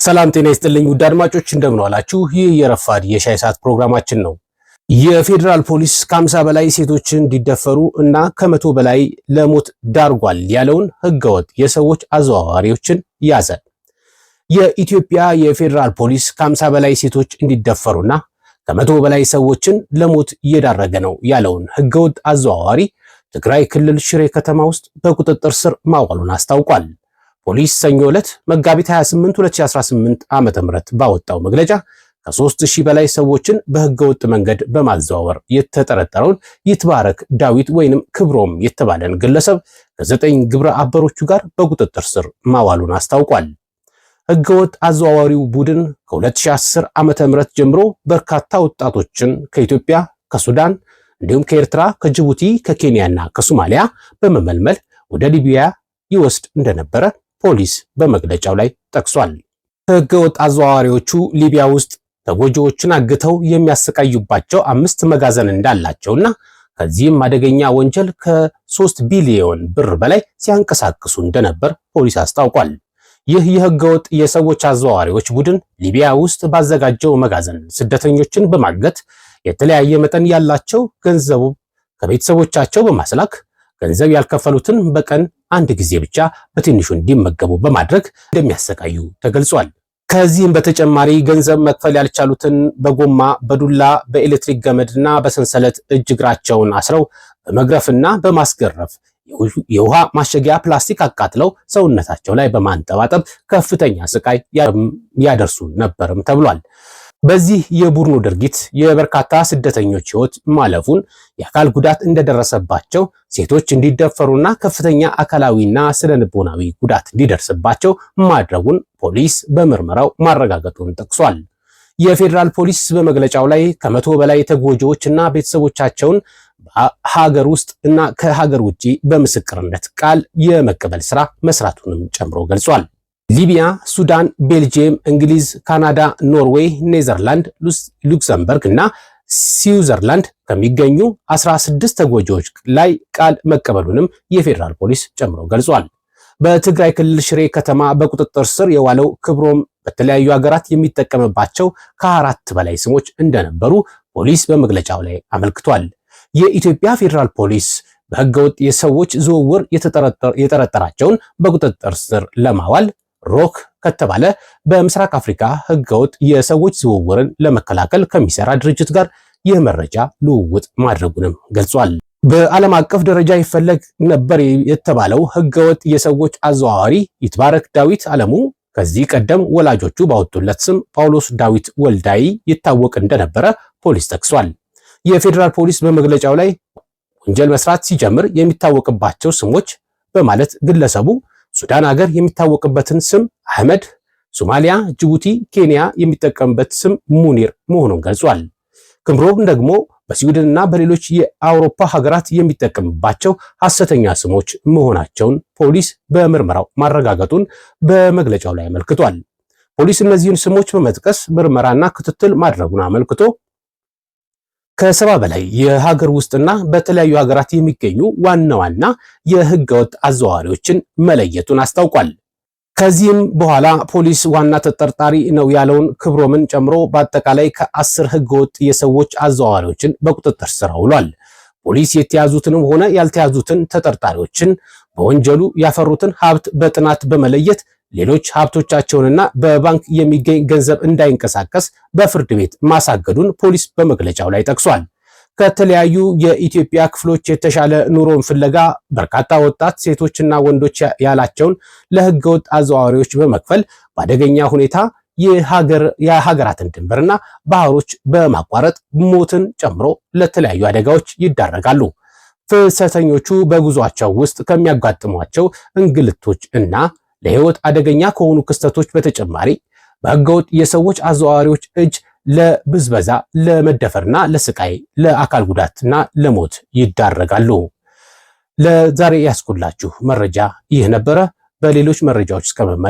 ሰላም ጤና ይስጥልኝ ውድ አድማጮች እንደምን ዋላችሁ። ይህ የረፋድ የሻይ ሰዓት ፕሮግራማችን ነው። የፌዴራል ፖሊስ ከ50 በላይ ሴቶችን እንዲደፈሩ እና ከ100 በላይ ለሞት ዳርጓል ያለውን ህገወጥ የሰዎች አዘዋዋሪዎችን ያዘ። የኢትዮጵያ የፌዴራል ፖሊስ ከ50 በላይ ሴቶች እንዲደፈሩና ከ100 በላይ ሰዎችን ለሞት እየዳረገ ነው ያለውን ህገወጥ አዘዋዋሪ ትግራይ ክልል ሽሬ ከተማ ውስጥ በቁጥጥር ስር ማዋሉን አስታውቋል። ፖሊስ ሰኞ ዕለት መጋቢት 28 2018 ዓ.ም ባወጣው መግለጫ ከ3000 በላይ ሰዎችን በህገወጥ መንገድ በማዘዋወር የተጠረጠረውን ይትባረክ ዳዊት ወይንም ክብሮም የተባለን ግለሰብ ከ9 ግብረ አበሮቹ ጋር በቁጥጥር ስር ማዋሉን አስታውቋል። ህገወጥ አዘዋዋሪው ቡድን ከ2010 ዓ.ም ጀምሮ በርካታ ወጣቶችን ከኢትዮጵያ፣ ከሱዳን እንዲሁም ከኤርትራ፣ ከጅቡቲ፣ ከኬንያና ከሶማሊያ በመመልመል ወደ ሊቢያ ይወስድ እንደነበረ ፖሊስ በመግለጫው ላይ ጠቅሷል። ህገወጥ አዘዋዋሪዎቹ ሊቢያ ውስጥ ተጎጂዎችን አግተው የሚያሰቃዩባቸው 5 መጋዘን እንዳላቸውና ከዚህም አደገኛ ወንጀል ከ3 ቢሊዮን ብር በላይ ሲያንቀሳቅሱ እንደነበር ፖሊስ አስታውቋል። ይህ የህገወጥ የሰዎች አዘዋዋሪዎች ቡድን ሊቢያ ውስጥ ባዘጋጀው መጋዘን ስደተኞችን በማገት የተለያየ መጠን ያላቸው ገንዘቡ ከቤተሰቦቻቸው በማስላክ ገንዘብ ያልከፈሉትን በቀን አንድ ጊዜ ብቻ በትንሹ እንዲመገቡ በማድረግ እንደሚያሰቃዩ ተገልጿል። ከዚህም በተጨማሪ ገንዘብ መክፈል ያልቻሉትን በጎማ፣ በዱላ፣ በኤሌክትሪክ ገመድና በሰንሰለት እጅ እግራቸውን አስረው በመግረፍና በማስገረፍ የውሃ ማሸጊያ ፕላስቲክ አቃጥለው ሰውነታቸው ላይ በማንጠባጠብ ከፍተኛ ስቃይ ያደርሱ ነበርም ተብሏል። በዚህ የቡድኑ ድርጊት የበርካታ ስደተኞች ህይወት ማለፉን፣ የአካል ጉዳት እንደደረሰባቸው፣ ሴቶች እንዲደፈሩና ከፍተኛ አካላዊና ስነልቦናዊ ጉዳት እንዲደርስባቸው ማድረጉን ፖሊስ በምርመራው ማረጋገጡን ጠቅሷል። የፌዴራል ፖሊስ በመግለጫው ላይ ከ100 በላይ ተጎጂዎችና ቤተሰቦቻቸውን በሀገር ውስጥ እና ከሀገር ውጪ በምስክርነት ቃል የመቀበል ስራ መስራቱንም ጨምሮ ገልጿል። ሊቢያ፣ ሱዳን፣ ቤልጂየም፣ እንግሊዝ፣ ካናዳ፣ ኖርዌይ፣ ኔዘርላንድ፣ ሉክሰምበርግ እና ስዊዘርላንድ ከሚገኙ 16 ተጎጂዎች ላይ ቃል መቀበሉንም የፌዴራል ፖሊስ ጨምሮ ገልጿል። በትግራይ ክልል ሽሬ ከተማ በቁጥጥር ስር የዋለው ክብሮም በተለያዩ ሀገራት የሚጠቀምባቸው ከ4 በላይ ስሞች እንደነበሩ ፖሊስ በመግለጫው ላይ አመልክቷል። የኢትዮጵያ ፌዴራል ፖሊስ በህገወጥ የሰዎች ዝውውር የጠረጠራቸውን በቁጥጥር ስር ለማዋል ሮክ ከተባለ በምስራቅ አፍሪካ ህገወጥ የሰዎች ዝውውርን ለመከላከል ከሚሰራ ድርጅት ጋር የመረጃ ልውውጥ ማድረጉንም ገልጿል። በዓለም አቀፍ ደረጃ ይፈለግ ነበር የተባለው ህገወጥ የሰዎች አዘዋዋሪ ይትባረክ ዳዊት አለሙ ከዚህ ቀደም ወላጆቹ ባወጡለት ስም ጳውሎስ ዳዊት ወልዳይ ይታወቅ እንደነበረ ፖሊስ ጠቅሷል። የፌዴራል ፖሊስ በመግለጫው ላይ ወንጀል መስራት ሲጀምር የሚታወቅባቸው ስሞች በማለት ግለሰቡ ሱዳን ሀገር የሚታወቅበትን ስም አህመድ፣ ሶማሊያ፣ ጅቡቲ፣ ኬንያ የሚጠቀምበት ስም ሙኒር መሆኑን ገልጿል። ክብሮም ደግሞ በስዊድንና በሌሎች የአውሮፓ ሀገራት የሚጠቀምባቸው ሐሰተኛ ስሞች መሆናቸውን ፖሊስ በምርመራው ማረጋገጡን በመግለጫው ላይ አመልክቷል። ፖሊስ እነዚህን ስሞች በመጥቀስ ምርመራና ክትትል ማድረጉን አመልክቶ ከ70 በላይ የሀገር ውስጥና በተለያዩ ሀገራት የሚገኙ ዋና ዋና የህገወጥ አዘዋዋሪዎችን መለየቱን አስታውቋል። ከዚህም በኋላ ፖሊስ ዋና ተጠርጣሪ ነው ያለውን ክብሮምን ጨምሮ በአጠቃላይ ከ10 ህገወጥ የሰዎች አዘዋዋሪዎችን በቁጥጥር ስር አውሏል። ፖሊስ የተያዙትንም ሆነ ያልተያዙትን ተጠርጣሪዎችን በወንጀሉ ያፈሩትን ሀብት በጥናት በመለየት ሌሎች ሀብቶቻቸውንና በባንክ የሚገኝ ገንዘብ እንዳይንቀሳቀስ በፍርድ ቤት ማሳገዱን ፖሊስ በመግለጫው ላይ ጠቅሷል። ከተለያዩ የኢትዮጵያ ክፍሎች የተሻለ ኑሮን ፍለጋ በርካታ ወጣት ሴቶችና ወንዶች ያላቸውን ለህገወጥ አዘዋዋሪዎች በመክፈል በአደገኛ ሁኔታ የሀገራትን ድንበርና ባህሮች በማቋረጥ ሞትን ጨምሮ ለተለያዩ አደጋዎች ይዳረጋሉ። ፍልሰተኞቹ በጉዟቸው ውስጥ ከሚያጋጥሟቸው እንግልቶች እና ለህይወት አደገኛ ከሆኑ ክስተቶች በተጨማሪ በህገወጥ የሰዎች አዘዋዋሪዎች እጅ ለብዝበዛ፣ ለመደፈርና ለስቃይ፣ ለአካል ጉዳትና ለሞት ይዳረጋሉ። ለዛሬ ያስኩላችሁ መረጃ ይህ ነበረ። በሌሎች መረጃዎች እስከመመለስ